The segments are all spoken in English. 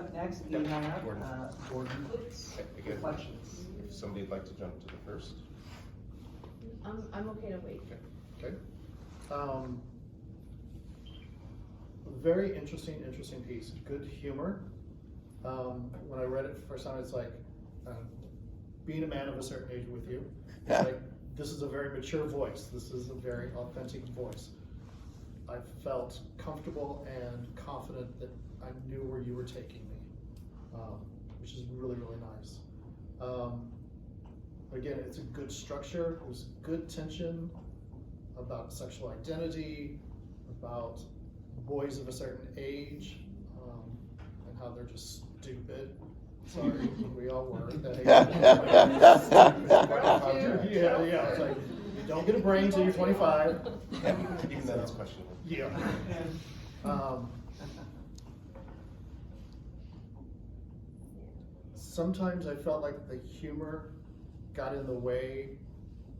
up next, we Yep, have Gordon. Gordon Blitz, Again, Reflections. if somebody'd like to jump to the first. I'm okay to wait. Okay. Very interesting piece. Good humor. When I read it the first time, it's like being a man of a certain age with you. It's like this is a very mature voice. This is a very authentic voice. I felt comfortable and confident that I knew where you were taking me, which is really, really nice. Again, it's a good structure. There's good tension about sexual identity, about boys of a certain age, and how they're just stupid. Sorry, we all were at that age. Yeah. It's like you don't get a brain until you're 25. Even then, it's questionable. Yeah. Sometimes I felt like the humor got in the way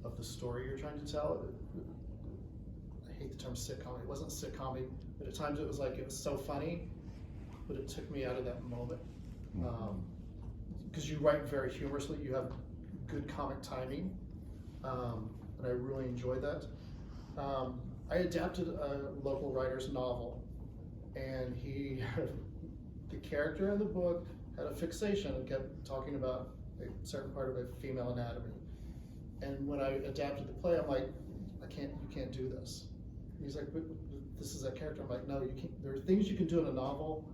of the story you're trying to tell. I hate the term sitcom. It wasn't sitcom, but at times it was like it was so funny, but it took me out of that moment. Because you write very humorously, you have good comic timing, and I really enjoyed that. I adapted a local writer's novel, and the character in the book had a fixation and kept talking about a certain part of a female anatomy. And when I adapted the play, I'm like, you can't do this. And he's like, but this is that character. I'm like, no, you can't. There are things you can do in a novel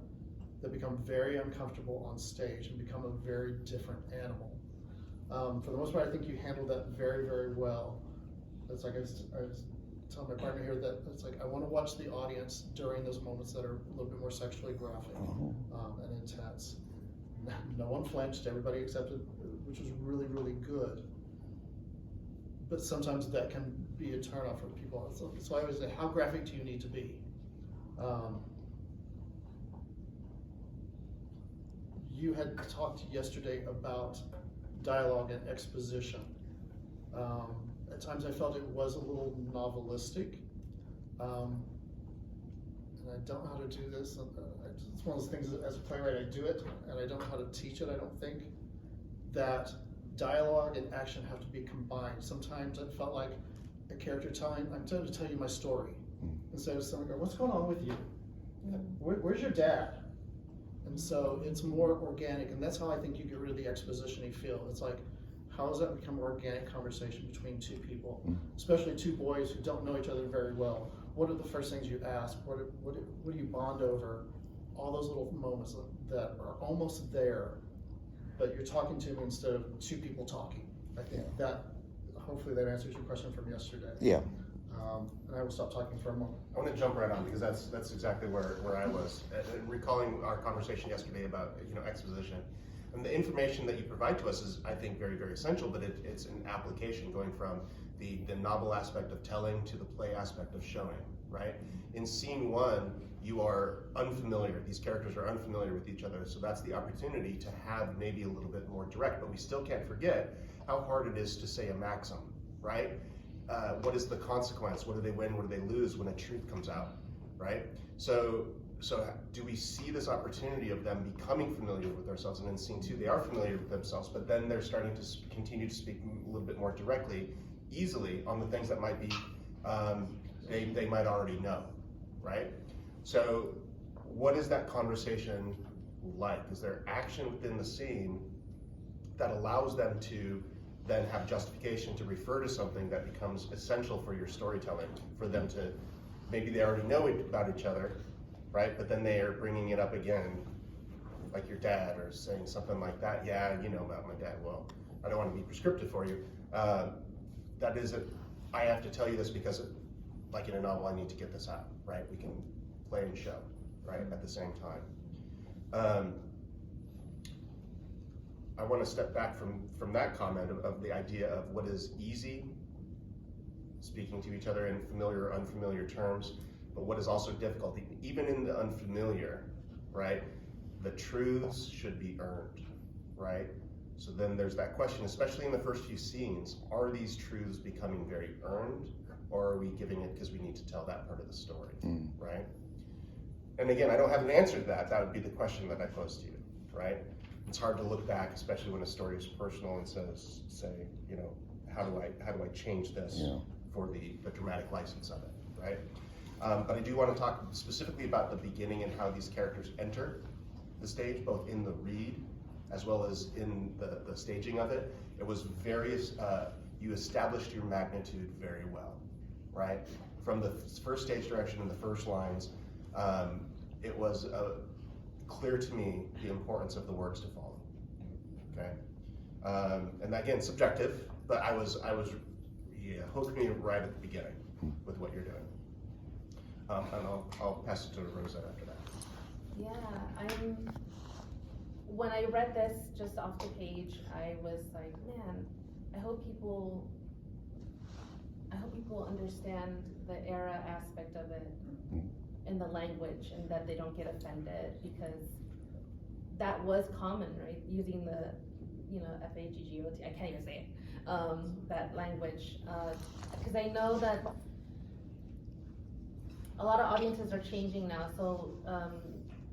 that become very uncomfortable on stage and become a very different animal. For the most part, I think you handled that very, very well. It's like I was telling my partner here that it's like I want to watch the audience during those moments that are a little bit more sexually graphic and intense. No one flinched, everybody accepted, which was really, really good. But sometimes that can be a turnoff for people. So I always say, how graphic do you need to be? You had talked yesterday about dialogue and exposition. At times I felt it was a little novelistic. And I don't know how to do this. It's one of those things that as a playwright I do it, and I don't know how to teach it, I don't think. That dialogue and action have to be combined. Sometimes it felt like a character I'm trying to tell you my story. Instead of someone going, what's going on with you? Where's your dad? And so it's more organic, and that's how I think you get rid of the exposition-y feel. It's like, how does that become organic conversation between two people, especially two boys who don't know each other very well? What are the first things you ask? What do you bond over? All those little moments that are almost there, but you're talking to me instead of two people talking. I think that, hopefully that answers your question from yesterday. Yeah. And I will stop talking for a moment. I want to jump right on because that's exactly where I was. And recalling our conversation yesterday about exposition. And the information that you provide to us is, I think, very, very essential, but it's an application going from the novel aspect of telling to the play aspect of showing, right? In scene one, you are unfamiliar. These characters are unfamiliar with each other, so that's the opportunity to have maybe a little bit more direct, but we still can't forget how hard it is to say a maxim, right? What is the consequence? What do they win? What do they lose when a truth comes out, right? So do we see this opportunity of them becoming familiar with themselves? And in scene two, they are familiar with themselves, but then they're starting to continue to speak a little bit more directly, easily on the things that might be, they might already know, right? So what is that conversation like? Is there action within the scene that allows them to then have justification to refer to something that becomes essential for your storytelling, for them to, maybe they already know about each other, right? But then they are bringing it up again, like your dad, or saying something like that. Yeah, you know about my dad. Well, I don't want to be prescriptive for you. That is I have to tell you this because, like in a novel, I need to get this out, right? We can play and show, right, at the same time. I want to step back from that comment of the idea of what is easy, speaking to each other in familiar or unfamiliar terms, but what is also difficult, even in the unfamiliar, right? The truths should be earned, right? So then there's that question, especially in the first few scenes, are these truths becoming very earned, or are we giving it because we need to tell that part of the story, right? And again, I don't have an answer to that. That would be the question that I posed to you. right? It's hard to look back, especially when a story is personal and say, you know, how do I change this for the dramatic license of it, right? But I do want to talk specifically about the beginning and how these characters enter the stage, both in the read as well as in the staging of it. It was you established your magnitude very well, right? From the first stage direction and the first lines, it was clear to me the importance of the words to follow, okay? And again, subjective, but hooked me right at the beginning with what you're doing. And I'll pass it to Rosa after that. Yeah, when I read this just off the page, I was like, man, I hope people understand the era aspect of it in the language and that they don't get offended, because that was common, right? Using the, FAGGOT, I can't even say it, that language. Because I know that a lot of audiences are changing now, so,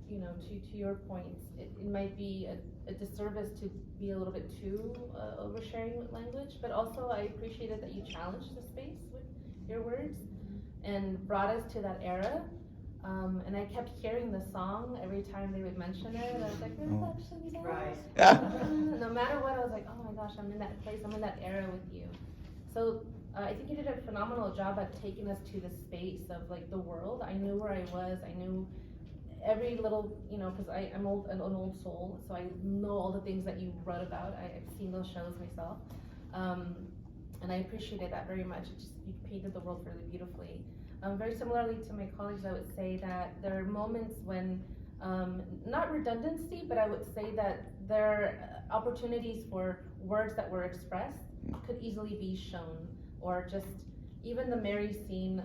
to your points, it might be a disservice to be a little bit too oversharing with language, but also I appreciated that you challenged the space with your words and brought us to that era. And I kept hearing the song every time they would mention it, and I was like, no, actually, no. Right. No matter what, I was like, oh my gosh, I'm in that place, I'm in that era with you. So I think you did a phenomenal job at taking us to the space of like the world. I knew where I was, I knew every little, because I'm an old soul, so I know all the things that you wrote about. I've seen those shows myself. And I appreciated that very much. You painted the world really beautifully. Very similarly to my colleagues, I would say that there are moments when, not redundancy, but I would say that there are opportunities for words that were expressed could easily be shown, or just even the Mary scene.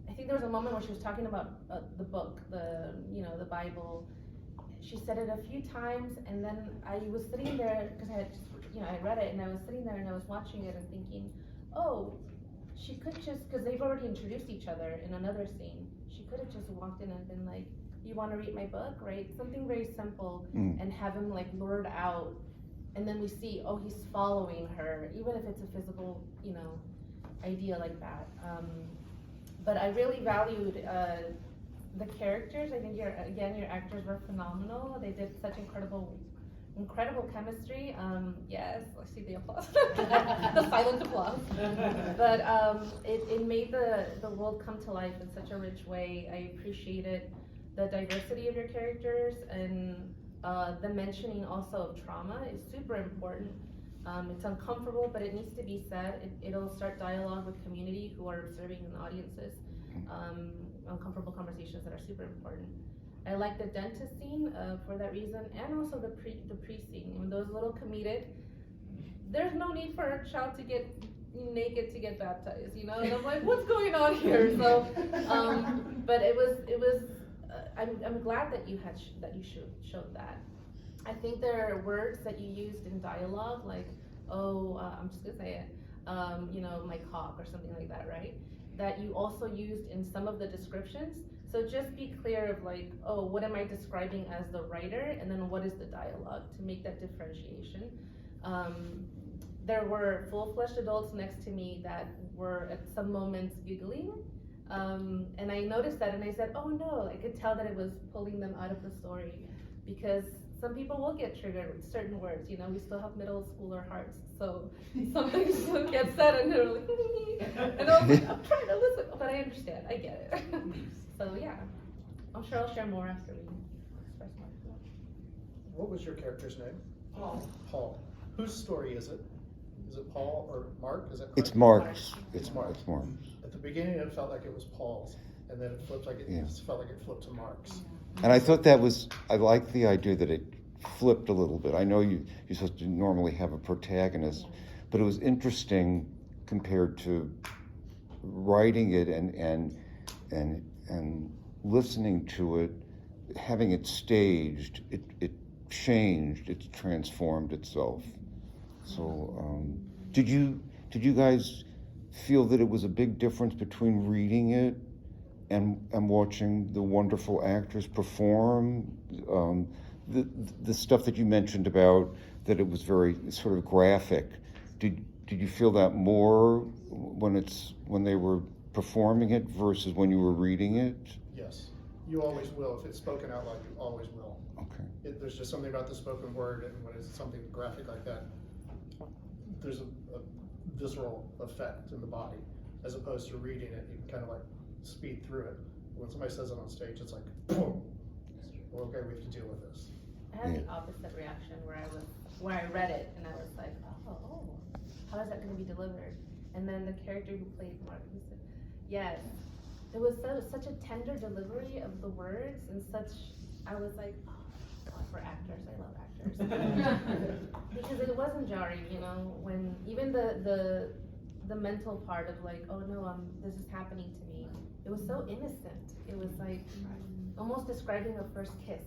I think there was a moment where she was talking about the book, the Bible. She said it a few times, and then I was sitting there because I read it, and I was sitting there and I was watching it and thinking, oh, she could just, because they've already introduced each other in another scene, she could have just walked in and been like, you want to read my book, right? Something very simple, and have him like lured out, and then we see, oh, he's following her, even if it's a physical, idea like that. But I really valued the characters. I think your actors were phenomenal. They did such incredible chemistry. Yes, I see the applause, the silent applause. But it made the world come to life in such a rich way. I appreciated the diversity of your characters, and the mentioning also of trauma is super important. It's uncomfortable, but it needs to be said. It'll start dialogue with community who are observing in audiences. Uncomfortable conversations that are super important. I like the dentist scene for that reason, and also the priest scene. When those little comedic, there's no need for a child to get naked to get baptized, And I'm like, what's going on here? So, but it was. I'm glad that you showed that. I think there are words that you used in dialogue, like, I'm just gonna say it, my cock or something like that, right? That you also used in some of the descriptions. So just be clear of like, what am I describing as the writer, and then what is the dialogue, to make that differentiation. There were full-fledged adults next to me that were at some moments giggling. And I noticed that, and I said, oh no, I could tell that it was pulling them out of the story, because some people will get triggered with certain words, we still have middle schooler hearts, so some things get said and they're like, and I was like, I'm trying to listen, but I understand, I get it. So yeah, I'm sure I'll share more after we express more. What was your character's name? Paul. Paul. Whose story is it? Is it Paul or Mark? Is that correct? It's Mark's. It's Mark. Mark's. At the beginning, it felt like it was Paul's, and then it flipped felt like it flipped to Mark's. And I thought I liked the idea that it flipped a little bit. I know you're supposed to normally have a protagonist, but it was interesting compared to writing it and listening to it, having it staged. It changed. It transformed itself. So, did you guys feel that it was a big difference between reading it and watching the wonderful actors perform? the stuff that you mentioned about that it was very sort of graphic. Did you feel that more when they were performing it versus when you were reading it? Yes, you always will. If it's spoken out loud, you always will. Okay. There's just something about the spoken word, and when it's something graphic like that, there's a visceral effect in the body, as opposed to reading it. You can kind of like speed through it. When somebody says it on stage, it's like, boom. Well, okay, we have to deal with this. I had the opposite reaction where I read it and I was like, oh, how is that going to be delivered? And then the character who played Mark, he said, yes, it was such a tender delivery of the words and such. I was like, oh God, for actors, I love actors because it wasn't jarring, you know, when even the mental part of like, oh no, this is happening to me. It was so innocent. It was like almost describing a first kiss.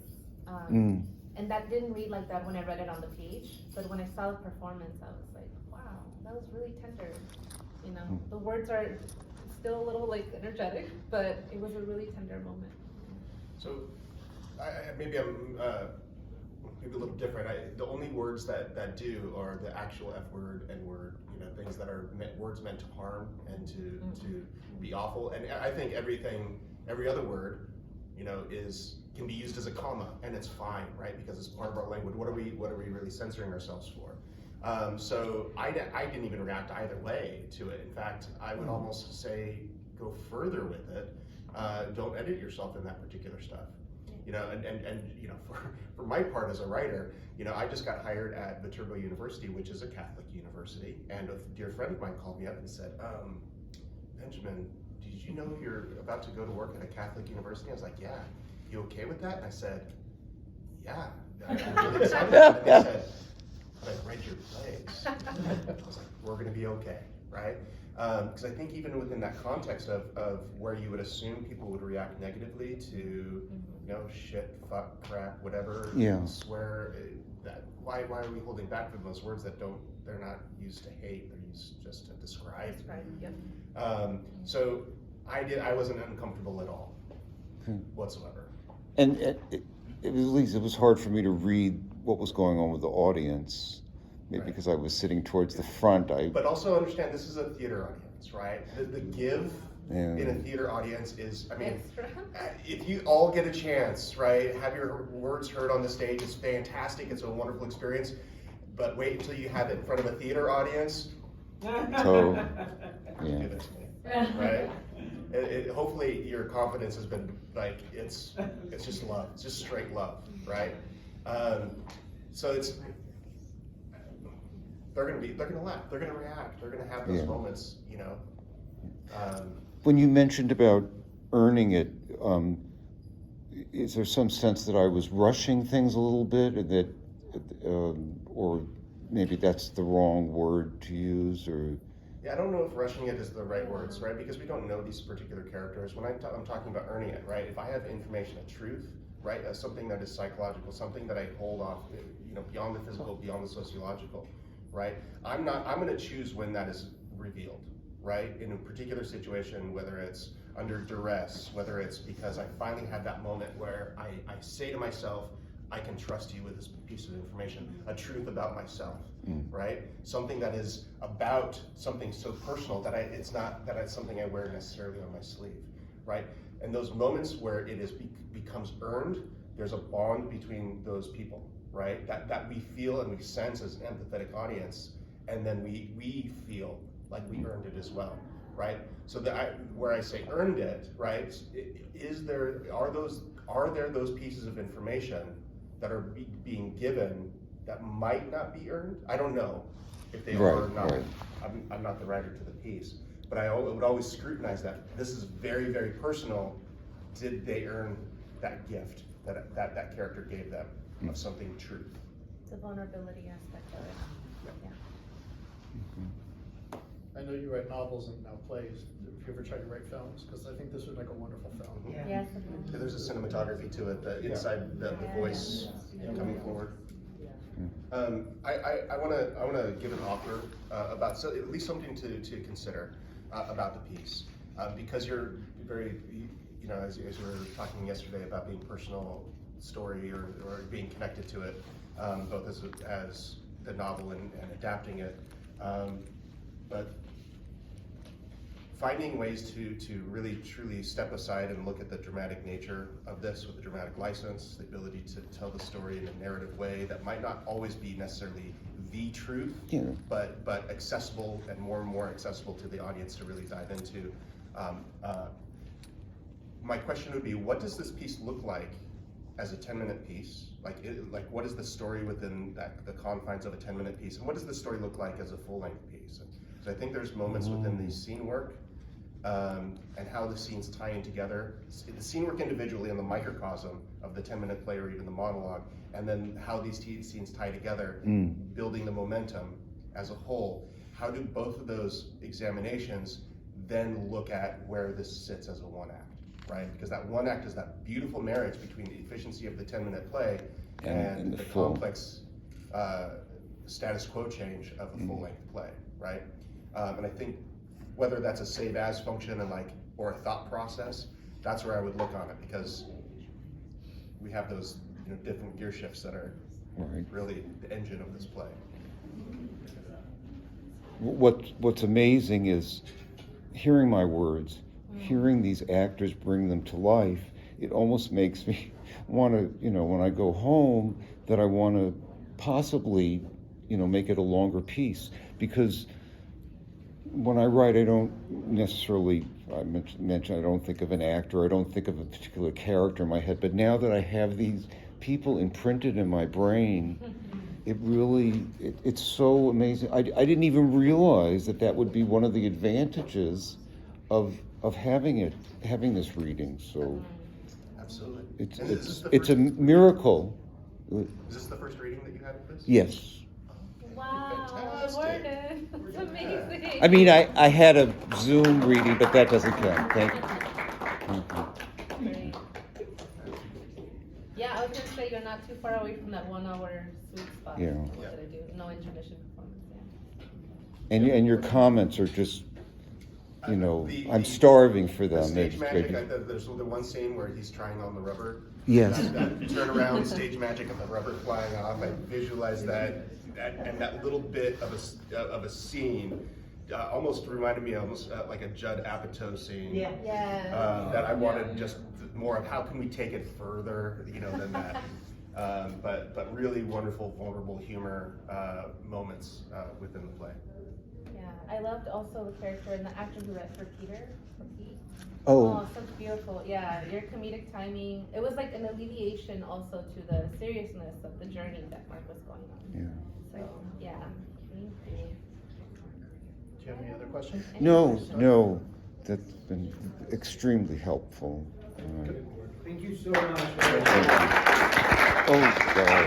And that didn't read like that when I read it on the page, but when I saw the performance, I was like, wow, that was really tender. You know, the words are still a little like energetic, but it was a really tender moment. So, maybe I'm maybe a little different. The only words that do are the actual F word, N word, you know, things that are words meant to harm and to be awful. And I think every other word, you know, can be used as a comma, and it's fine, right? Because it's part of our language. What are we really censoring ourselves for? So I didn't even react either way to it. In fact, I would almost say go further with it. Don't edit yourself in that particular stuff. You know, and you know, for my part as a writer, you know, I just got hired at Viterbo University, which is a Catholic university, and a dear friend of mine called me up and said, Benjamin, did you know you're about to go to work at a Catholic university? I was like, yeah. You okay with that? And I said, yeah. I'm really excited about it. And they said, but I read your plays. I was like, we're gonna be okay, right? Because I think even within that context of where you would assume people would react negatively to, you know, shit, fuck, crap, whatever, swear, why are we holding back from those words that they're not used to hate, they're used just to describe. So I wasn't uncomfortable at all, whatsoever. And at least it was hard for me to read what was going on with the audience, maybe because I was sitting towards the front. But also understand this is a theater audience, right? The give in a theater audience is, I mean, if you all get a chance, right, have your words heard on the stage, it's fantastic, it's a wonderful experience, but wait until you have it in front of a theater audience. So, Give it to me, right? Hopefully your confidence has been like, it's just love, it's just straight love, right? So they're gonna laugh, they're gonna react, they're gonna have those moments, you know. When you mentioned about earning it, is there some sense that I was rushing things a little bit, or maybe that's the wrong word to use, or? Yeah, I don't know if rushing it is the right words, right? Because we don't know these particular characters. When I'm talking about earning it, right? If I have information, a truth, right? Something that is psychological, something that I hold off, you know, beyond the physical, beyond the sociological, right? I'm gonna choose when that is revealed, right? In a particular situation, whether it's under duress, whether it's because I finally had that moment where I say to myself, I can trust you with this piece of information, a truth about myself, right? Something that is about something so personal that it's not something I wear necessarily on my sleeve, right? And those moments where it becomes earned, there's a bond between those people, right? That we feel and we sense as an empathetic audience, and then we feel like we earned it as well, right? So where I say earned it, right? Are there those pieces of information that are being given that might not be earned? I don't know if they are or not. Right. I'm not the writer to the piece, but I would always scrutinize that. This is very, very personal. Did they earn that gift that character gave them of something true? The vulnerability aspect of it. Yeah. I know you write novels and now plays. Have you ever tried to write films? Because I think this would make a wonderful film. Yes. Yeah, there's a cinematography to it, inside the voice coming forward. I want to give an offer about at least something to consider about the piece, because you're very, you know, as we were talking yesterday about being personal story or being connected to it, both as the novel and adapting it. But finding ways to really truly step aside and look at the dramatic nature of this with the dramatic license, the ability to tell the story in a narrative way that might not always be necessarily the truth, Yeah. but accessible and more accessible to the audience to really dive into. My question would be, what does this piece look like as a 10-minute piece? Like what is the story within the confines of a 10-minute piece, and what does the story look like as a full-length piece? So I think there's moments within the scene work and how the scenes tie in together. The scene work individually and the microcosm of the 10-minute play or even the monologue, and then how these scenes tie together, building the momentum as a whole. How do both of those examinations then look at where this sits as a one act, right? Because that one act is that beautiful marriage between the efficiency of the 10-minute play and the complex status quo change of a full-length play, right? And I think whether that's a save as function and or a thought process, that's where I would look on it, because we have those different gear shifts that are really the engine of this play. What's amazing is hearing my words, hearing these actors bring them to life. It almost makes me want to, when I go home, that I want to possibly, make it a longer piece, because when I write, I don't necessarily, I mentioned I don't think of an actor, I don't think of a particular character in my head, but now that I have these people imprinted in my brain, it really, it's so amazing. I didn't even realize that would be one of the advantages of having this reading. So Absolutely. it's a miracle. Is this the first reading that you had of this? Yes. Wow, Fantastic. Gordon, that's amazing. I mean, I had a Zoom reading, but that doesn't count. Thank you. Great. Yeah, I was gonna say you're not too far away from that 1 hour sweet spot. Yeah. What did I do? No intermission performance. Yeah. And your comments are just, The I'm starving for The them. stage magic, there's the one scene where he's trying on the rubber. Yes. That turn around stage magic of the rubber flying off. I visualized that and that little bit of a scene almost reminded me like a Judd Apatow scene. Yeah. Yeah. That I wanted just more of how can we take it further, than that. But really wonderful, vulnerable humor moments within the play. Yeah, I loved also the character and the actor who read for Peter. For Pete. Oh, So beautiful. Yeah, your comedic timing. It was like an alleviation also to the seriousness of the journey that Mark was going on. yeah. So, yeah. Thank you. Do you have any other questions? Any No, questions? no, that's been extremely helpful. Thank you so much. Thank you. Oh, God.